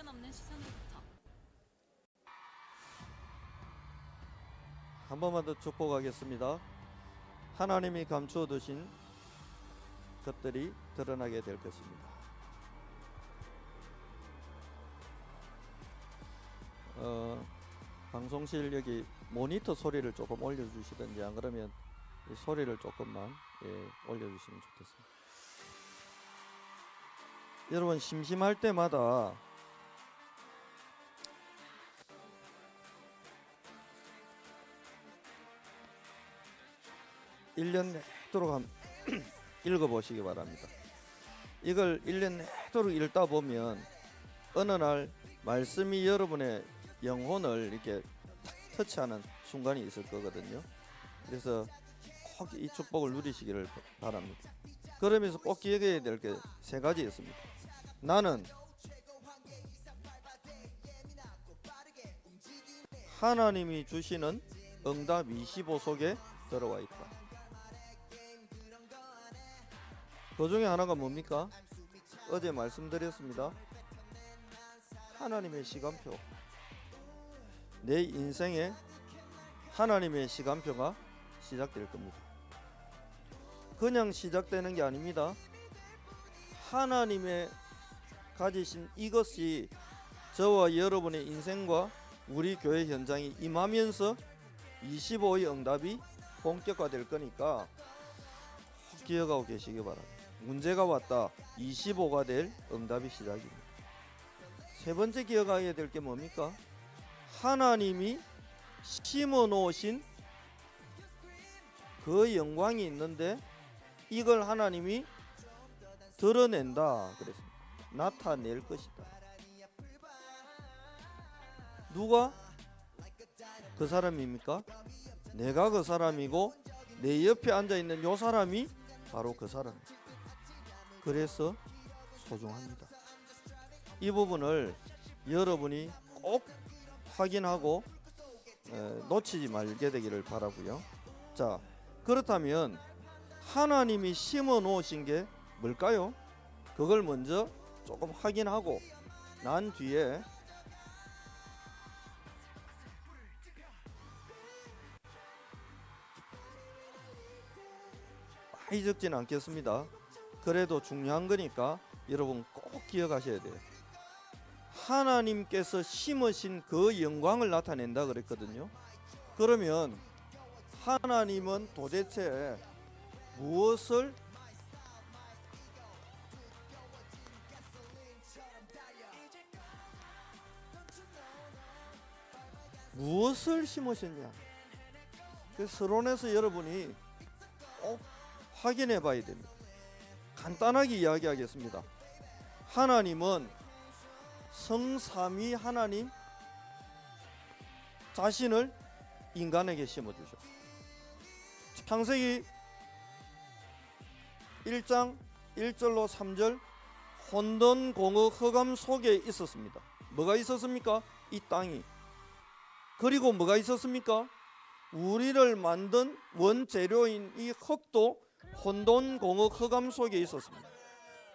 넘는 시선으로부터 한 번만 더 축복하겠습니다. 하나님이 감추어 두신 것들이 드러나게 될 것입니다. 방송실 여기 모니터 소리를 조금 올려주시든지, 안 그러면 이 소리를 조금만 올려주시면 좋겠습니다. 여러분, 심심할 때마다 (1년) 내도록 읽어보시기 바랍니다. 이걸 1년 내도록 읽다 보면 어느 날 말씀이 여러분의 영혼을 이렇게 터치하는 순간이 있을 거거든요. 그래서 꼭 이 축복을 누리시기를 바랍니다. 그러면서 꼭 기억해야 될 게 세 가지 있습니다. 나는 하나님이 주시는 응답 25 속에 들어와 있다. 그 중에 하나가 뭡니까? 어제 말씀드렸습니다. 하나님의 시간표. 내 인생에 하나님의 시간표가 시작될 겁니다. 그냥 시작되는 게 아닙니다. 하나님의 가지신 이것이 저와 여러분의 인생과 우리 교회 현장에 임하면서 25의 응답이 본격화될 거니까 기억하고 계시기 바랍니다. 문제가 왔다. 25가 될 응답이 시작입니다. 세 번째 기억해야 될 게 뭡니까? 하나님이 심어 놓으신 그 영광이 있는데 이걸 하나님이 드러낸다 그랬습니다. 나타낼 것이다. 누가 그 사람입니까? 내가 그 사람이고 내 옆에 앉아있는 요 사람이 바로 그 사람입니다. 그래서 소중합니다. 이 부분을 여러분이 꼭 확인하고 놓치지 말게 되기를 바라고요. 자, 그렇다면 하나님이 심어 놓으신 게 뭘까요? 그걸 먼저 조금 확인하고 난 뒤에 많이 적지는 않겠습니다. 그래도 중요한 거니까 여러분 꼭 기억하셔야 돼요. 하나님께서 심으신 그 영광을 나타낸다 그랬거든요. 그러면 하나님은 도대체 무엇을 심으셨냐? 그 서론에서 여러분이 꼭 확인해 봐야 됩니다. 간단하게 이야기하겠습니다. 하나님은 성삼위 하나님 자신을 인간에게 심어주셨어요. 창세기 1장 1절로 3절 혼돈 공허 흑암 속에 있었습니다. 뭐가 있었습니까? 이 땅이. 그리고 뭐가 있었습니까? 우리를 만든 원재료인 이 흙도 혼돈 공허 흑암 속에 있었습니다.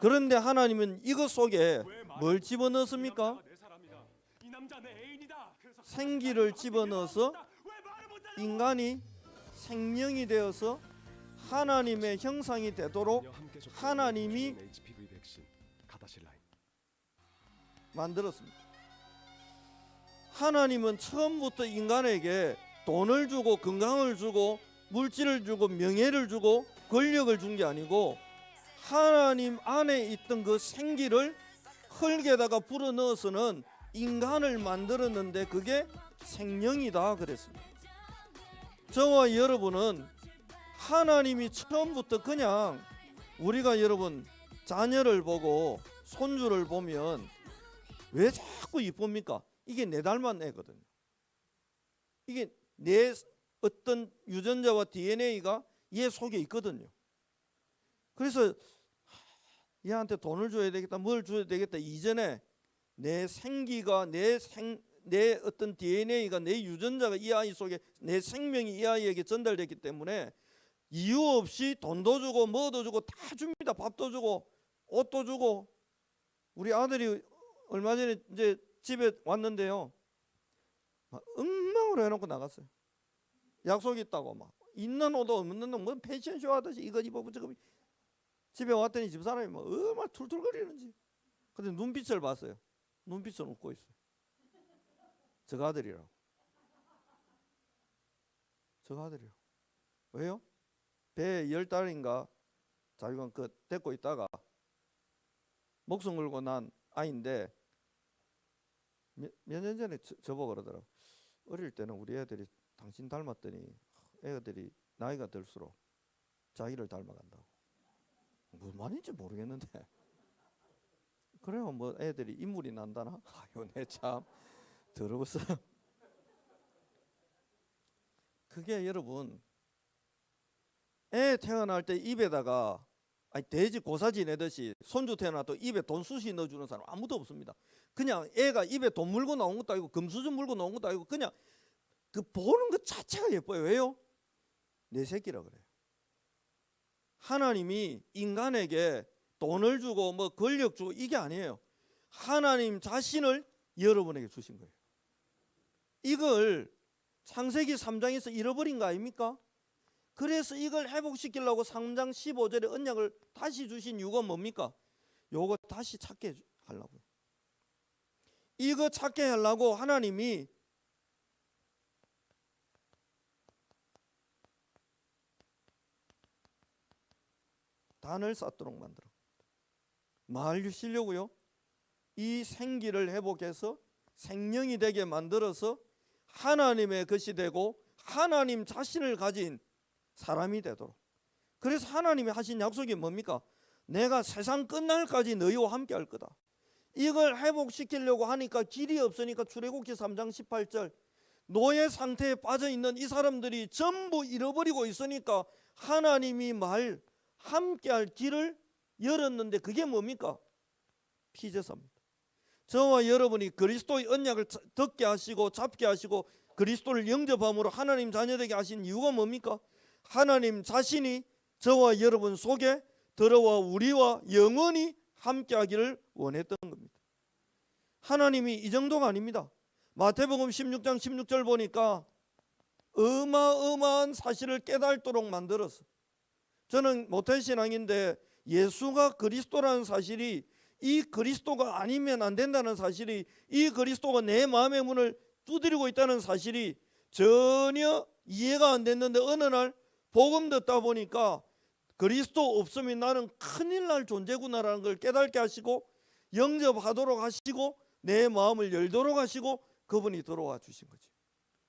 그런데 하나님은 이것 속에 뭘 집어넣었습니까? 생기를 집어넣어서 인간이 생명이 되어서 하나님의 형상이 되도록 하나님이 만들었습니다. 하나님은 처음부터 인간에게 돈을 주고 건강을 주고 물질을 주고 명예를 주고 권력을 준 게 아니고 하나님 안에 있던 그 생기를 흙에다가 불어넣어서는 인간을 만들었는데 그게 생명이다 그랬습니다. 저와 여러분은 하나님이 처음부터 그냥 우리가 여러분 자녀를 보고 손주를 보면 왜 자꾸 이쁩니까? 이게 내 닮은 애거든요. 이게 내 어떤 유전자와 DNA가 얘 속에 있거든요. 그래서 얘한테 돈을 줘야 되겠다, 뭘 줘야 되겠다 이전에 내 생기가 내 어떤 DNA가 내 유전자가 이 아이 속에 내 생명이 이 아이에게 전달됐기 때문에 이유 없이 돈도 주고 뭐도 주고 다 줍니다. 밥도 주고 옷도 주고 우리 아들이 얼마 전에 이제 집에 왔는데요, 막 엉망으로 해놓고 나갔어요. 약속이 있다고 막 있는 옷도 없는 옷, 뭐 패션쇼 하듯이 이거 입어보고 저거. 집에 왔더니 집사람이 막 얼마나 툴툴거리는지. 근데 눈빛을 봤어요. 눈빛은 웃고 있어요. 저 아들이라고. 저 아들이라고. 왜요? 배에 10달인가 자기가 그 데리고 있다가 목숨 걸고 난 아이인데 몇 년 전에 저보고 그러더라고. 어릴 때는 우리 애들이 당신 닮았더니 애들이 나이가 들수록 자기를 닮아간다고. 무슨 말인지 모르겠는데 그래요. 뭐 애들이 인물이 난다나? 아유, 내 참 더러웠어요. 그게 여러분, 애 태어날 때 입에다가 돼지 고사지 내듯이 손주 태어나도 입에 돈 쑤시 넣어주는 사람 아무도 없습니다. 그냥 애가 입에 돈 물고 나온 것도 아니고 금수저 물고 나온 것도 아니고 그냥 그 보는 것 자체가 예뻐요. 왜요? 내 새끼라 그래요. 하나님이 인간에게 돈을 주고 뭐 권력 주고 이게 아니에요. 하나님 자신을 여러분에게 주신 거예요. 이걸 창세기 3장에서 잃어버린 거 아닙니까? 그래서 이걸 회복시키려고 3장 15절에 언약을 다시 주신 이유가 뭡니까? 요거 다시 찾게 하려고요. 이거 찾게 하려고 하나님이 단을 쌓도록 만들어 말 주시려고요. 이 생기를 회복해서 생명이 되게 만들어서 하나님의 것이 되고 하나님 자신을 가진 사람이 되도록. 그래서 하나님이 하신 약속이 뭡니까? 내가 세상 끝날까지 너희와 함께 할 거다. 이걸 회복시키려고 하니까 길이 없으니까 출애굽기 3장 18절 노예 상태에 빠져있는 이 사람들이 전부 잃어버리고 있으니까 하나님이 말 함께할 길을 열었는데 그게 뭡니까? 피제사입니다. 저와 여러분이 그리스도의 언약을 듣게 하시고 잡게 하시고 그리스도를 영접함으로 하나님 자녀되게 하신 이유가 뭡니까? 하나님 자신이 저와 여러분 속에 들어와 우리와 영원히 함께하기를 원했던 겁니다. 하나님이 이 정도가 아닙니다. 마태복음 16장 16절 보니까 어마어마한 사실을 깨달도록 만들어서, 저는 모태신앙인데 예수가 그리스도라는 사실이, 이 그리스도가 아니면 안 된다는 사실이, 이 그리스도가 내 마음의 문을 두드리고 있다는 사실이 전혀 이해가 안 됐는데 어느 날 복음 듣다 보니까 그리스도 없으면 나는 큰일 날 존재구나라는 걸 깨닫게 하시고 영접하도록 하시고 내 마음을 열도록 하시고 그분이 들어와 주신 거지.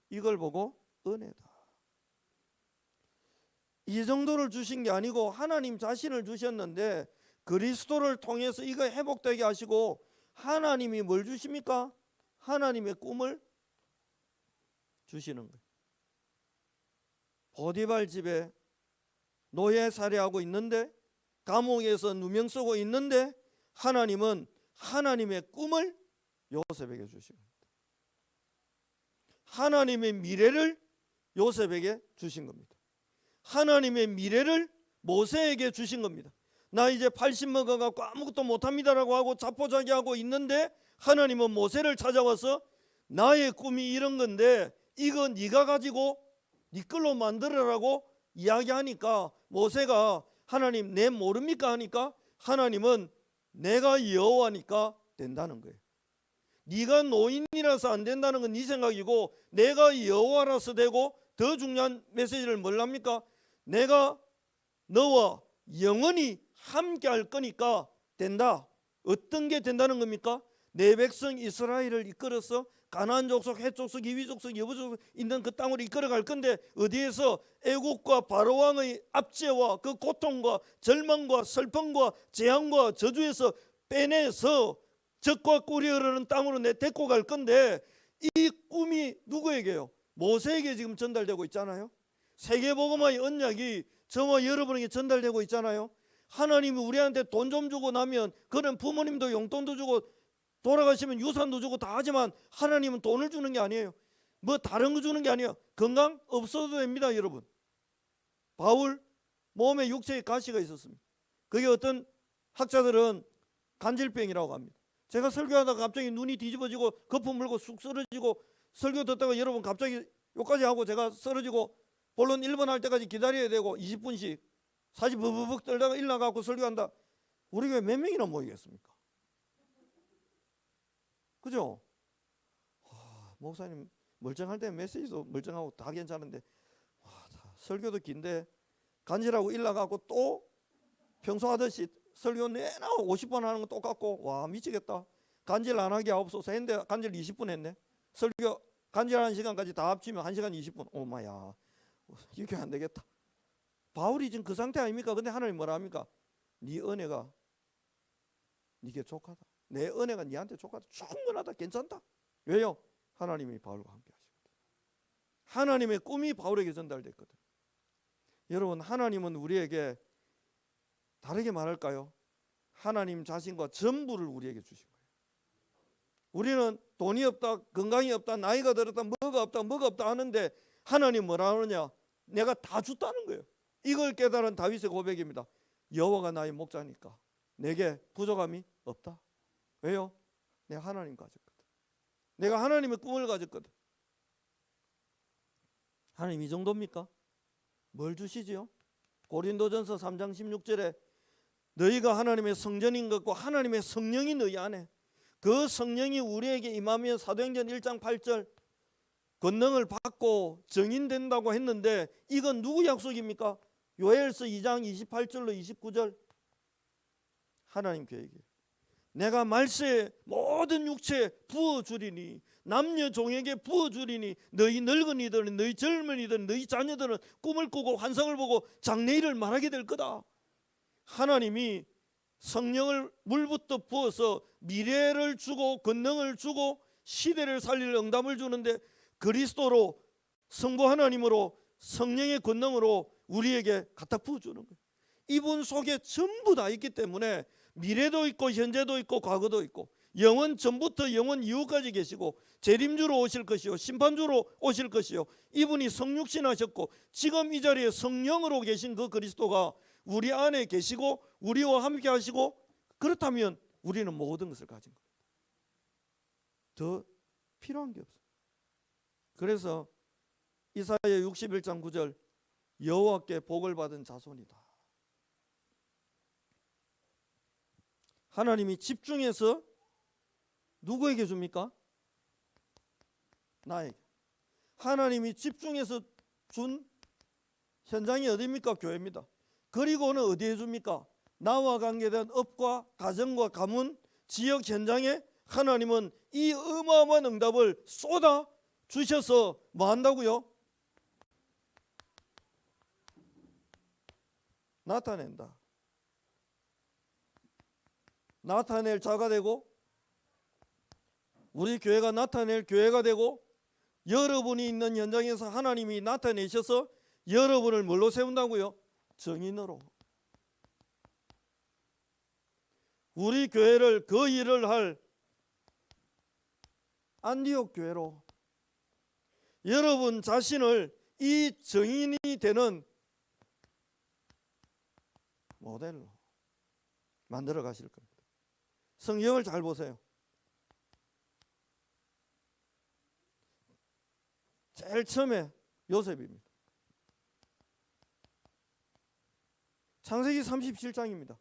이걸 보고 은혜다. 이 정도를 주신 게 아니고 하나님 자신을 주셨는데 그리스도를 통해서 이거 회복되게 하시고 하나님이 뭘 주십니까? 하나님의 꿈을 주시는 거예요. 보디발 집에 노예 살해하고 있는데 감옥에서 누명 쓰고 있는데 하나님은 하나님의 꿈을 요셉에게 주신 겁니다. 하나님의 미래를 요셉에게 주신 겁니다. 하나님의 미래를 모세에게 주신 겁니다. 나 이제 80 먹어갖고 아무것도 못합니다라고 하고 자포자기하고 있는데 하나님은 모세를 찾아와서 나의 꿈이 이런 건데 이거 네가 가지고 네 걸로 만들어라고 이야기하니까 모세가 하나님 내 모릅니까 하니까 하나님은 내가 여호와니까 된다는 거예요. 네가 노인이라서 안 된다는 건 네 생각이고 내가 여호와라서 되고, 더 중요한 메시지를 뭘 합니까? 내가 너와 영원히 함께 할 거니까 된다. 어떤 게 된다는 겁니까? 내 백성 이스라엘을 이끌어서 가나안 족속, 헷 족속, 이위 족속, 여부 족속 있는 그 땅으로 이끌어갈 건데 어디에서 애국과 바로 왕의 압제와 그 고통과 절망과 슬픔과 재앙과 저주에서 빼내서 적과 꿀이 흐르는 땅으로 내 데리고 갈 건데 이 꿈이 누구에게요? 모세에게 지금 전달되고 있잖아요. 세계복음화의 언약이 저와 여러분에게 전달되고 있잖아요. 하나님이 우리한테 돈 좀 주고 나면 그는 부모님도 용돈도 주고 돌아가시면 유산도 주고 다 하지만 하나님은 돈을 주는 게 아니에요. 뭐 다른 거 주는 게 아니에요. 건강 없어도 됩니다, 여러분. 바울 몸에 육체에 가시가 있었습니다. 그게 어떤 학자들은 간질병이라고 합니다. 제가 설교하다가 갑자기 눈이 뒤집어지고 거품 물고 쑥 쓰러지고, 설교 듣다가 여러분 갑자기 요까지 하고 제가 쓰러지고 본론 1번 할 때까지 기다려야 되고 20분씩 사지 버벅 떨다가 일어나갖고 설교한다. 우리 교회 몇 명이나 모이겠습니까? 그죠? 목사님 멀쩡할 때 메시지도 멀쩡하고 다 괜찮은데 설교도 긴데 간지라고 일어나갖고 또 평소 하듯이 설교 내나 50번 하는 거 똑같고, 와 미치겠다. 간질 안 하게 하옵소서 했는데 간질 20분 했네. 설교 간질하는 시간까지 다 합치면 1시간 20분. 오마야, 이게 안 되겠다. 바울이 지금 그 상태 아닙니까? 근데 하나님 뭐라 합니까? 네 은혜가 네게 족하다. 내 은혜가 네한테 족하다. 충분하다. 괜찮다. 왜요? 하나님이 바울과 함께 하시거든. 하나님의 꿈이 바울에게 전달됐거든. 여러분, 하나님은 우리에게 다르게 말할까요? 하나님 자신과 전부를 우리에게 주신 거예요. 우리는 돈이 없다, 건강이 없다, 나이가 들었다, 뭐가 없다 하는데 하나님 뭐라 하느냐? 내가 다 줬다는 거예요. 이걸 깨달은 다윗의 고백입니다. 여호와가 나의 목자니까 내게 부족함이 없다. 왜요? 내가 하나님 가졌거든. 내가 하나님의 꿈을 가졌거든. 하나님 이 정도입니까? 뭘 주시지요? 고린도전서 3장 16절에 너희가 하나님의 성전인 것과 하나님의 성령이 너희 안에, 그 성령이 우리에게 임하면 사도행전 1장 8절 권능을 받고 정인된다고 했는데, 이건 누구 약속입니까? 요엘서 2장 28절로 29절 하나님 계획이에요. 내가 말세에 모든 육체에 부어주리니, 남녀 종에게 부어주리니, 너희 늙은이들은, 너희 젊은이들은, 너희 자녀들은 꿈을 꾸고 환상을 보고 장래일을 말하게 될 거다. 하나님이 성령을 물부터 부어서 미래를 주고 권능을 주고 시대를 살릴 응답을 주는데, 그리스도로 성부 하나님으로 성령의 권능으로 우리에게 갖다 부어주는 거예요. 이분 속에 전부 다 있기 때문에 미래도 있고 현재도 있고 과거도 있고, 영원 전부터 영원 이후까지 계시고, 재림주로 오실 것이요 심판주로 오실 것이요, 이분이 성육신하셨고 지금 이 자리에 성령으로 계신 그 그리스도가 우리 안에 계시고 우리와 함께 하시고, 그렇다면 우리는 모든 것을 가진 겁니다. 더 필요한 게 없어요. 그래서 이사야 61장 9절 여호와께 복을 받은 자손이다. 하나님이 집중해서 누구에게 줍니까? 나에게. 하나님이 집중해서 준 현장이 어디입니까? 교회입니다. 그리고는 어디에 줍니까? 나와 관계된 업과 가정과 가문, 지역 현장에 하나님은 이 어마어마한 응답을 쏟아 주셔서 뭐 한다고요? 나타낸다. 나타낼 자가 되고, 우리 교회가 나타낼 교회가 되고, 여러분이 있는 현장에서 하나님이 나타내셔서 여러분을 뭘로 세운다고요? 정인으로. 우리 교회를 그 일을 할 안디옥 교회로, 여러분 자신을 이 정인이 되는 모델로 만들어 가실 겁니다. 성경을 잘 보세요. 제일 처음에 요셉입니다. 창세기 37장입니다.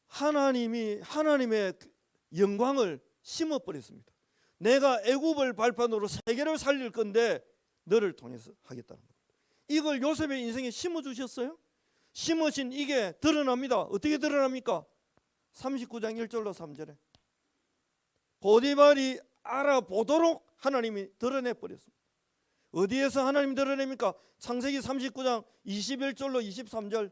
하나님의 영광을 심어버렸습니다. 내가 애굽을 발판으로 세계를 살릴 건데 너를 통해서 하겠다는 겁니다. 이걸 요셉의 인생에 심어주셨어요. 심으신 이게 드러납니다. 어떻게 드러납니까? 39장 1절로 3절에 보디발이 알아보도록 하나님이 드러내버렸습니다. 어디에서 하나님이 드러냅니까? 창세기 39장 21절로 23절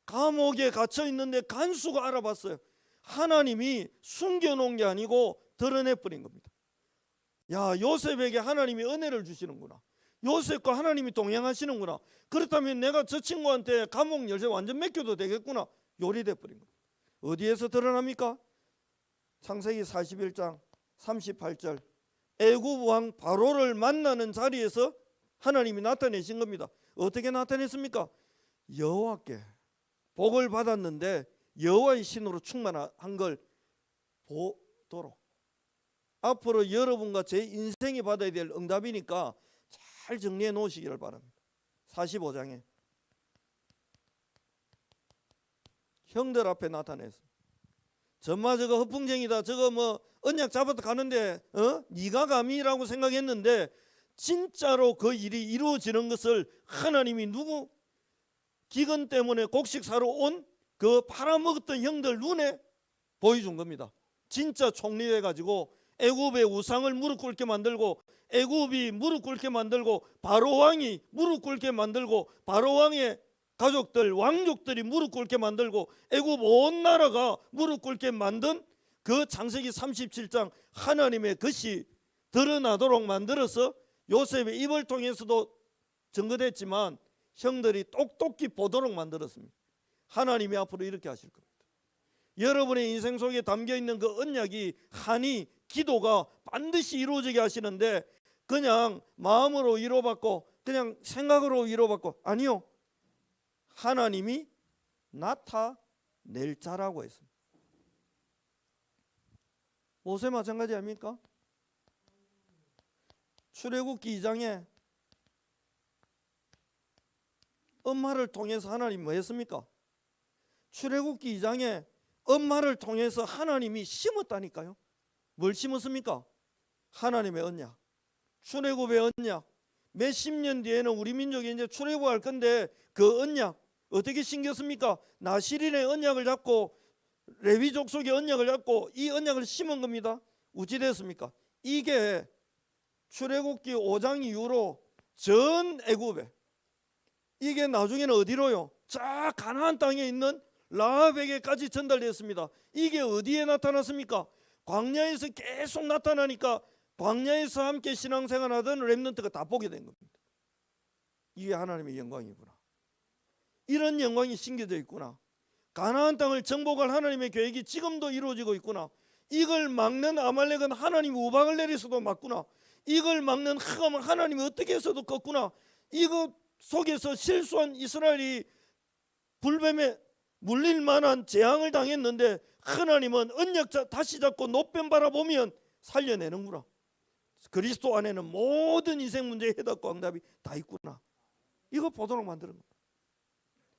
감옥에 갇혀 있는데 간수가 알아봤어요. 하나님이 숨겨놓은 게 아니고 드러내버린 겁니다. 야, 요셉에게 하나님이 은혜를 주시는구나. 요셉과 하나님이 동행하시는구나. 그렇다면 내가 저 친구한테 감옥 열쇠 완전 맡겨도 되겠구나. 요리돼버린 겁니다. 어디에서 드러납니까? 창세기 41장 38절 애굽 왕 바로를 만나는 자리에서 하나님이 나타내신 겁니다. 어떻게 나타냈습니까? 여호와께 복을 받았는데 여호와의 신으로 충만한 걸 보도록, 앞으로 여러분과 제 인생이 받아야 될 응답이니까 잘 정리해 놓으시기를 바랍니다. 45장에 형들 앞에 나타냈습니다. 전마 저거 허풍쟁이다, 저거 뭐 언약 잡아서 가는데 네가 감히라고 생각했는데 진짜로 그 일이 이루어지는 것을 하나님이 누구 기근 때문에 곡식 사러 온 그 팔아먹었던 형들 눈에 보여준 겁니다. 진짜 총리해 가지고 애굽의 우상을 무릎 꿇게 만들고, 애굽이 무릎 꿇게 만들고, 바로 왕이 무릎 꿇게 만들고, 바로 왕의 가족들 왕족들이 무릎 꿇게 만들고, 애굽 온 나라가 무릎 꿇게 만든 그 창세기 37장 하나님의 것이 드러나도록 만들어서 요셉의 입을 통해서도 증거됐지만 형들이 똑똑히 보도록 만들었습니다. 하나님이 앞으로 이렇게 하실 겁니다. 여러분의 인생 속에 담겨있는 그 언약이, 한이, 기도가 반드시 이루어지게 하시는데 그냥 마음으로 위로받고 그냥 생각으로 위로받고, 아니요, 하나님이 나타낼 자라고 했습니다. 모세 마찬가지 아닙니까? 출애굽기 2장에 엄마를 통해서 하나님 뭐 했습니까? 출애굽기 2장에 엄마를 통해서 하나님이 심었다니까요. 뭘 심었습니까? 하나님의 언약, 출애굽의 언약. 몇십 년 뒤에는 우리 민족이 이제 출애굽할 건데 그 언약 어떻게 심겼습니까? 나시린의 언약을 잡고 레위 족속의 언약을 잡고 이 언약을 심은 겁니다. 어찌 됐습니까? 이게 출애굽기 5장 이후로 전 애굽에, 이게 나중에는 어디로요? 자 가나안 땅에 있는 라합에게까지 전달됐습니다. 이게 어디에 나타났습니까? 광야에서 계속 나타나니까 광야에서 함께 신앙생활하던 렘넌트가 다 보게 된 겁니다. 이게 하나님의 영광이구나. 이런 영광이 심겨져 있구나. 가나안 땅을 정복할 하나님의 계획이 지금도 이루어지고 있구나. 이걸 막는 아말렉은 하나님이 우박을 내려서도 막구나. 이걸 막는 흑암은 하나님이 어떻게 해서도 껐구나. 이거 속에서 실수한 이스라엘이 불뱀에 물릴 만한 재앙을 당했는데 하나님은 언약 다시 잡고 노뱀 바라보면 살려내는구나. 그리스도 안에는 모든 인생 문제의 해답과 응답이 다 있구나. 이거 보도록 만드는 겁니다.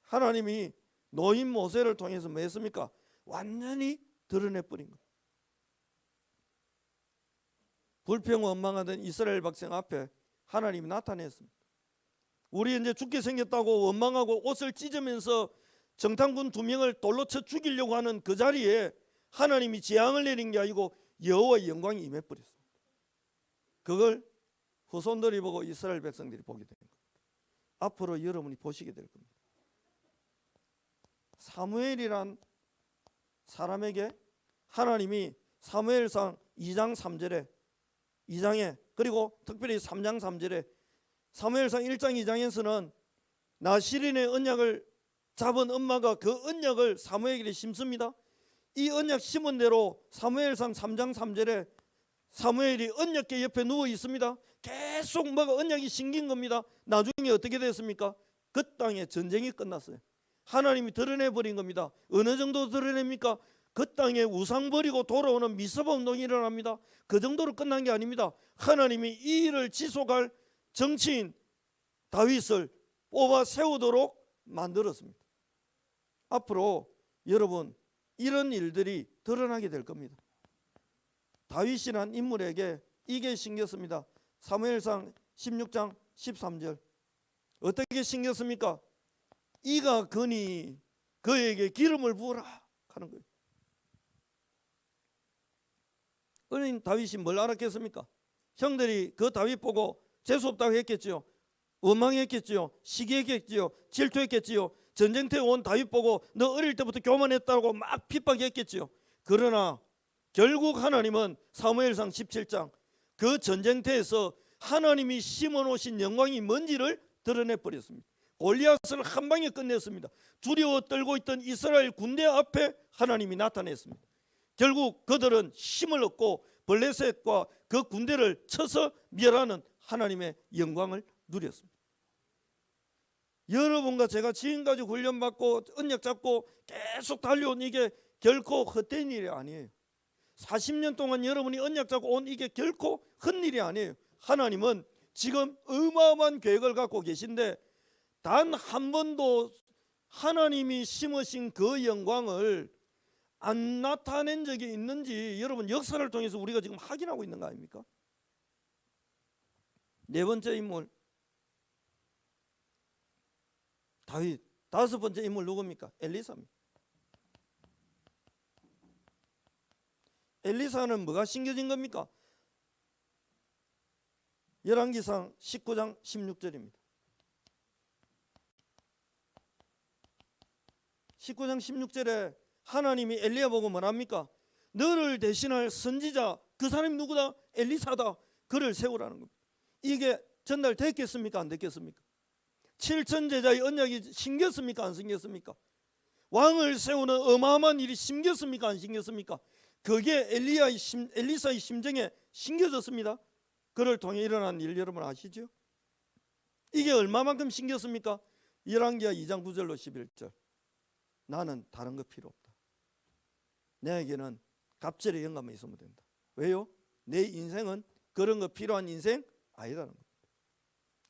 하나님이 노인 모세를 통해서 뭐 했습니까? 완전히 드러내버린 겁니다. 불평원망하던 이스라엘 백성 앞에 하나님이 나타냈습니다. 우리 이제 죽게 생겼다고 원망하고 옷을 찢으면서 정탐꾼 2명을 돌로 쳐 죽이려고 하는 그 자리에 하나님이 재앙을 내린 게 아니고 여호와의 영광이 임해버렸습니다. 그걸 후손들이 보고 이스라엘 백성들이 보게 된 겁니다. 앞으로 여러분이 보시게 될 겁니다. 사무엘이란 사람에게 하나님이 사무엘상 2장 3절에 2장에 그리고 특별히 3장 3절에 사무엘상 1장 2장에서는 나시린의 언약을 잡은 엄마가 그 언약을 사무엘에게 심습니다. 이 언약 심은 대로 사무엘상 3장 3절에 사무엘이 언약궤 옆에 누워 있습니다. 계속 뭐가 언약이 심긴 겁니다. 나중에 어떻게 됐습니까? 그 땅에 전쟁이 끝났어요. 하나님이 드러내버린 겁니다. 어느 정도 드러냅니까? 그 땅에 우상 버리고 돌아오는 미스바 운동이 일어납니다. 그 정도로 끝난 게 아닙니다. 하나님이 이 일을 지속할 정치인 다윗을 뽑아 세우도록 만들었습니다. 앞으로 여러분 이런 일들이 드러나게 될 겁니다. 다윗이란 인물에게 이게 심겼습니다. 사무엘상 16장 13절 어떻게 심겼습니까? 이가 거니 그에게 기름을 부으라 하는 거예요. 그러니 다윗이 뭘 알았겠습니까? 형들이 그 다윗 보고 재수없다고 했겠지요. 원망했겠지요. 시기했겠지요. 질투했겠지요. 전쟁터에 온 다윗 보고 너 어릴 때부터 교만했다고 막 핍박했겠지요. 그러나 결국 하나님은 사무엘상 17장 그 전쟁터에서 하나님이 심어놓으신 영광이 뭔지를 드러내버렸습니다. 골리앗을 한 방에 끝냈습니다. 두려워 떨고 있던 이스라엘 군대 앞에 하나님이 나타냈습니다. 결국 그들은 힘을 얻고 블레셋과 그 군대를 쳐서 멸하는 하나님의 영광을 누렸습니다. 여러분과 제가 지금까지 훈련받고 언약 잡고 계속 달려온 이게 결코 헛된 일이 아니에요. 40년 동안 여러분이 언약 잡고 온 이게 결코 헛일이 아니에요. 하나님은 지금 어마어마한 계획을 갖고 계신데 단 한 번도 하나님이 심으신 그 영광을 안 나타낸 적이 있는지 여러분 역사를 통해서 우리가 지금 확인하고 있는 거 아닙니까? 네 번째 인물 다윗. 다섯 번째 인물 누굽니까? 엘리사입니다. 엘리사는 뭐가 심겨진 겁니까? 열왕기상 19장 16절입니다. 19장 16절에 하나님이 엘리야 보고 뭐랍니까? 너를 대신할 선지자, 그 사람이 누구다? 엘리사다. 그를 세우라는 겁니다. 이게 전달됐겠습니까? 안 됐겠습니까? 7천 제자의 언약이 심겼습니까? 안 심겼습니까? 왕을 세우는 어마어마한 일이 심겼습니까? 안 심겼습니까? 그게 엘리사의 심정에 심겨졌습니다. 그를 통해 일어난 일 여러분 아시죠? 이게 얼마만큼 심겼습니까? 열왕기하 2장 9절로 11절. 나는 다른 거 필요 없다. 내게는 갑절의 영감만 있으면 된다. 왜요? 내 인생은 그런 거 필요한 인생 아니라는 겁니다.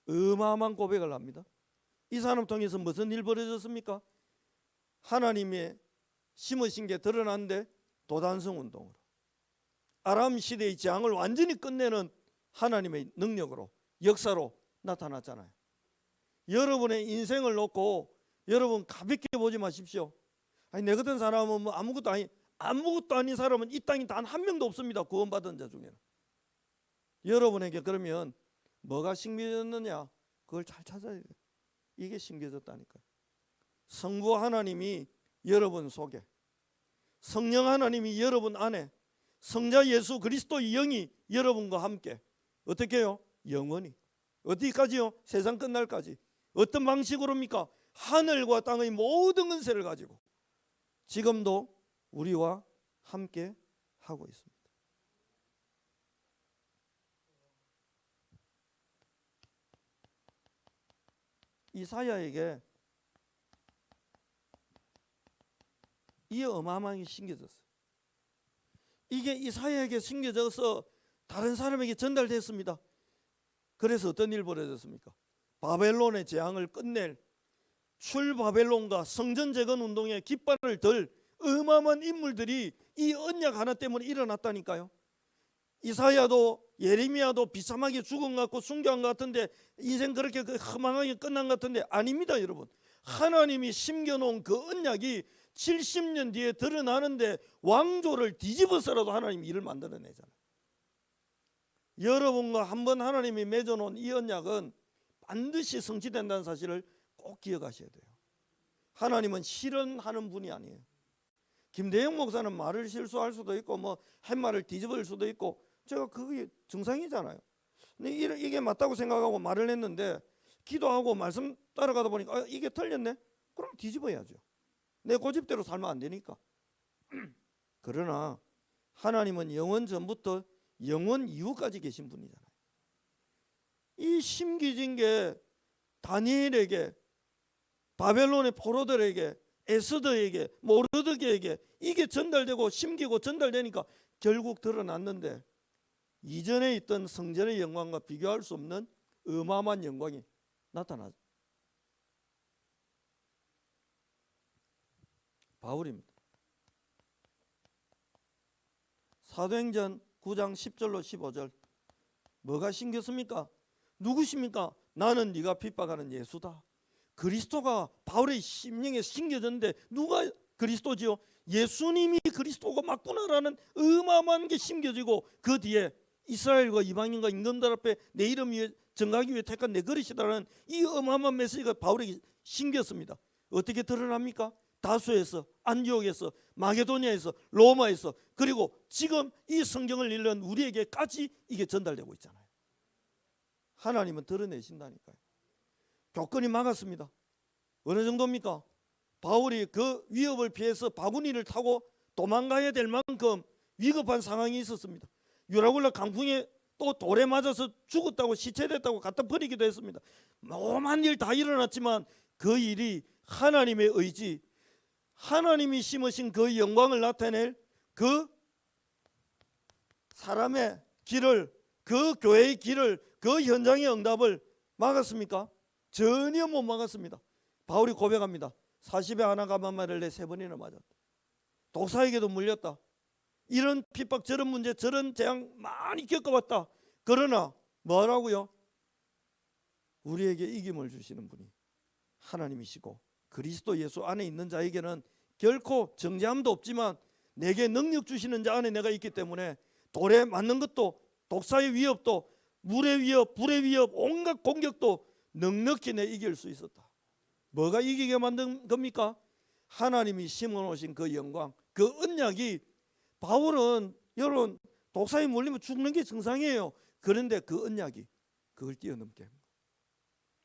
어마어마한 고백을 합니다. 이 사람 통해서 무슨 일 벌어졌습니까? 하나님의 심으신 게 드러났는데 도단성 운동으로 아람 시대의 재앙을 완전히 끝내는 하나님의 능력으로 역사로 나타났잖아요. 여러분의 인생을 놓고 여러분 가볍게 보지 마십시오. 아니 내 같은 사람은 뭐 아무것도 아닌 사람은 이 땅에 단 한 명도 없습니다. 구원받은 자 중에는. 여러분에게 그러면 뭐가 심겨졌느냐? 그걸 잘 찾아야 돼요. 이게 심겨졌다니까요. 성부 하나님이 여러분 속에, 성령 하나님이 여러분 안에, 성자 예수 그리스도의 영이 여러분과 함께 어떻게 해요? 영원히. 어디까지요? 세상 끝날까지. 어떤 방식으로입니까? 하늘과 땅의 모든 은혜를 가지고 지금도 우리와 함께 하고 있습니다. 이사야에게 이 어마어마하게 심겨졌어요. 이게 이사야에게 심겨져서 다른 사람에게 전달됐습니다. 그래서 어떤 일 벌어졌습니까? 바벨론의 재앙을 끝낼 출바벨론과 성전 재건 운동의 깃발을 들 어마어마한 인물들이 이 언약 하나 때문에 일어났다니까요. 이사야도 예레미야도 비참하게 죽은 것 같고 순교한 것 같은데 인생 그렇게 허망하게 끝난 것 같은데 아닙니다. 여러분, 하나님이 심겨놓은 그 언약이 70년 뒤에 드러나는데 왕조를 뒤집어서라도 하나님이 일을 만들어내잖아요. 여러분과 한번 하나님이 맺어놓은 이 언약은 반드시 성취된다는 사실을 꼭 기억하셔야 돼요. 하나님은 실현하는 분이 아니에요. 김대영 목사는 말을 실수할 수도 있고 뭐 햇말을 뒤집을 수도 있고 제가 그게 정상이잖아요. 근데 이게 맞다고 생각하고 말을 했는데 기도하고 말씀 따라가다 보니까 이게 틀렸네? 그럼 뒤집어야죠. 내 고집대로 살면 안 되니까. 그러나 하나님은 영원 전부터 영원 이후까지 계신 분이잖아요. 이 심겨진 게 다니엘에게, 바벨론의 포로들에게, 에스더에게, 모르드게에게 이게 전달되고 심기고 전달되니까 결국 드러났는데 이전에 있던 성전의 영광과 비교할 수 없는 어마어마한 영광이 나타나죠. 바울입니다. 사도행전 9장 10절로 15절. 뭐가 심겼습니까? 누구십니까? 나는 네가 핍박하는 예수다. 그리스도가 바울의 심령에 심겨졌는데 누가 그리스도지요? 예수님이 그리스도가 맞구나라는 어마어마한 게 심겨지고 그 뒤에 이스라엘과 이방인과 임금들 앞에 내 이름 위에 정하기 위해 택한 내 그릇이라는 이 어마어마한 메시지가 바울에게 심겼습니다. 어떻게 드러납니까? 다수에서, 안디옥에서, 마게도니아에서, 로마에서, 그리고 지금 이 성경을 읽는 우리에게까지 이게 전달되고 있잖아요. 하나님은 드러내신다니까요. 교권이 막았습니다. 어느 정도입니까? 바울이 그 위협을 피해서 바구니를 타고 도망가야 될 만큼 위급한 상황이 있었습니다. 유라굴라 강풍에 또 돌에 맞아서 죽었다고 시체됐다고 갖다 버리기도 했습니다. 오만 일 다 일어났지만 그 일이 하나님의 의지, 하나님이 심으신 그 영광을 나타낼 그 사람의 길을, 그 교회의 길을, 그 현장의 응답을 막았습니까? 전혀 못 막았습니다. 바울이 고백합니다. 40에 하나 감한 말을 내 3번이나 맞았다. 독사에게도 물렸다. 이런 핍박, 저런 문제, 저런 재앙 많이 겪어봤다. 그러나 뭐라고요? 우리에게 이김을 주시는 분이 하나님이시고 그리스도 예수 안에 있는 자에게는 결코 정죄함도 없지만 내게 능력 주시는 자 안에 내가 있기 때문에 돌에 맞는 것도, 독사의 위협도, 물의 위협, 불의 위협, 온갖 공격도 넉넉히 내 이길 수 있었다. 뭐가 이기게 만든 겁니까? 하나님이 심어놓으신 그 영광, 그 언약이. 바울은 여러분 독사에 물리면 죽는 게 정상이에요. 그런데 그 언약이 그걸 뛰어넘게 합니다.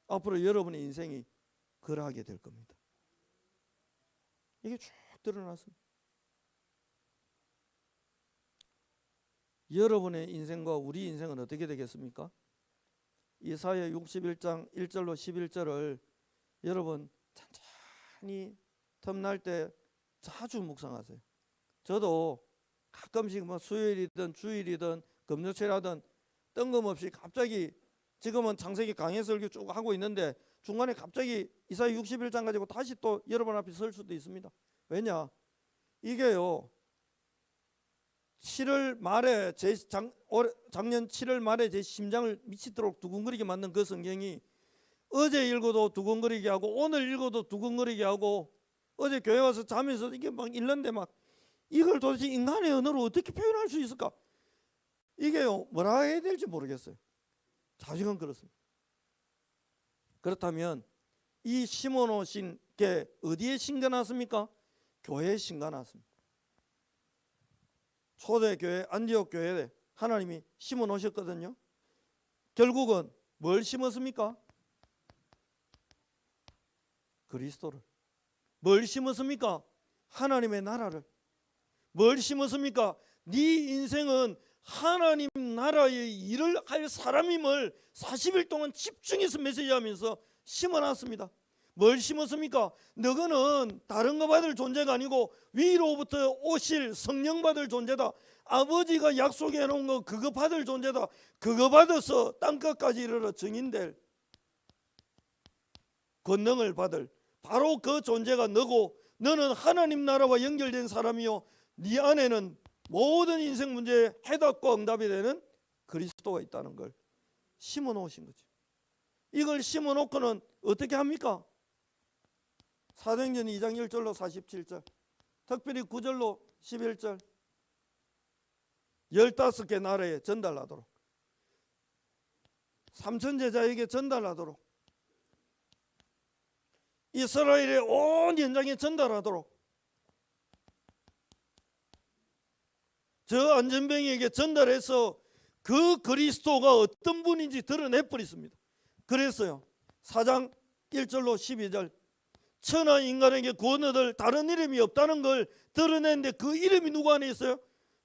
앞으로 여러분의 인생이 그러하게 될 겁니다. 이게 쭉 드러났습니다. 여러분의 인생과 우리 인생은 어떻게 되겠습니까? 이사야 61장 1절로 11절을 여러분 천천히 틈날 때 자주 묵상하세요. 저도 가끔씩 뭐 수요일이든 주일이든 금요일이든 뜬금없이 갑자기, 지금은 창세기 강해 설교 쭉 하고 있는데 중간에 갑자기 이사야 61장 가지고 다시 또 여러분 앞에 설 수도 있습니다. 왜냐? 이게요, 7월 말에 작년 7월 말에 제 심장을 미치도록 두근거리게 만든 그 성경이 어제 읽어도 두근거리게 하고 오늘 읽어도 두근거리게 하고, 어제 교회 와서 자면서 이게 막 읽는데 막 이걸 도대체 인간의 언어로 어떻게 표현할 수 있을까? 이게요, 뭐라 해야 될지 모르겠어요. 자식은 그렇습니다. 그렇다면 이 심어놓으신 게 어디에 심겨놨습니까? 교회에 심겨놨습니다. 초대교회 안디옥 교회에 하나님이 심어놓으셨거든요. 결국은 뭘 심었습니까? 그리스도를. 뭘 심었습니까? 하나님의 나라를. 뭘 심었습니까? 네 인생은 하나님 나라의 일을 할 사람임을 40일 동안 집중해서 메시지하면서 심어놨습니다. 뭘 심었습니까? 너는 다른 거 받을 존재가 아니고 위로부터 오실 성령 받을 존재다. 아버지가 약속해 놓은 거 그거 받을 존재다. 그거 받아서 땅끝까지 이르러 증인될 권능을 받을 바로 그 존재가 너고, 너는 하나님 나라와 연결된 사람이요, 네 안에는 모든 인생 문제의 해답과 응답이 되는 그리스도가 있다는 걸 심어 놓으신 거죠. 이걸 심어 놓고는 어떻게 합니까? 사도행전 2장 1절로 47절, 특별히 9절로 11절, 15개 나라에 전달하도록, 3천 제자에게 전달하도록, 이스라엘의 온 현장에 전달하도록, 저 안전병에게 전달해서 그 그리스도가 어떤 분인지 드러내버렸습니다. 그랬어요. 4장 1절로 12절, 천하 인간에게 구원 얻을 다른 이름이 없다는 걸 드러냈는데 그 이름이 누구 안에 있어요?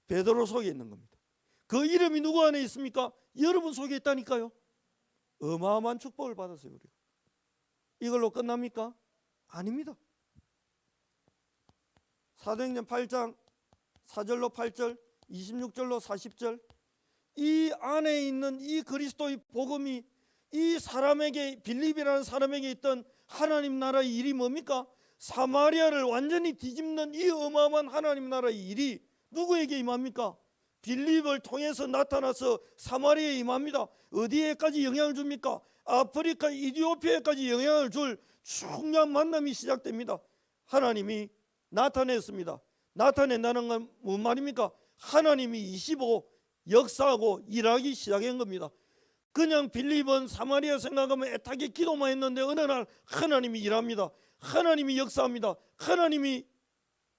베드로 속에 있는 겁니다. 그 이름이 누구 안에 있습니까? 여러분 속에 있다니까요. 어마어마한 축복을 받았어요. 우리가. 이걸로 끝납니까? 아닙니다. 사도행전 8장 4절로 8절, 26절로 40절, 이 안에 있는 이 그리스도의 복음이 이 사람에게, 빌립이라는 사람에게 있던 하나님 나라의 일이 뭡니까? 사마리아를 완전히 뒤집는 이 어마어마한 하나님 나라의 일이 누구에게 임합니까? 빌립을 통해서 나타나서 사마리아에 임합니다. 어디에까지 영향을 줍니까? 아프리카 이디오피아에까지 영향을 줄 중요한 만남이 시작됩니다. 하나님이 나타냈습니다. 나타낸다는 건 뭔 말입니까? 하나님이 25 역사하고 일하기 시작한 겁니다. 그냥 빌립은 사마리아 생각하면 애타게 기도만 했는데 어느 날 하나님이 일합니다. 하나님이 역사합니다. 하나님이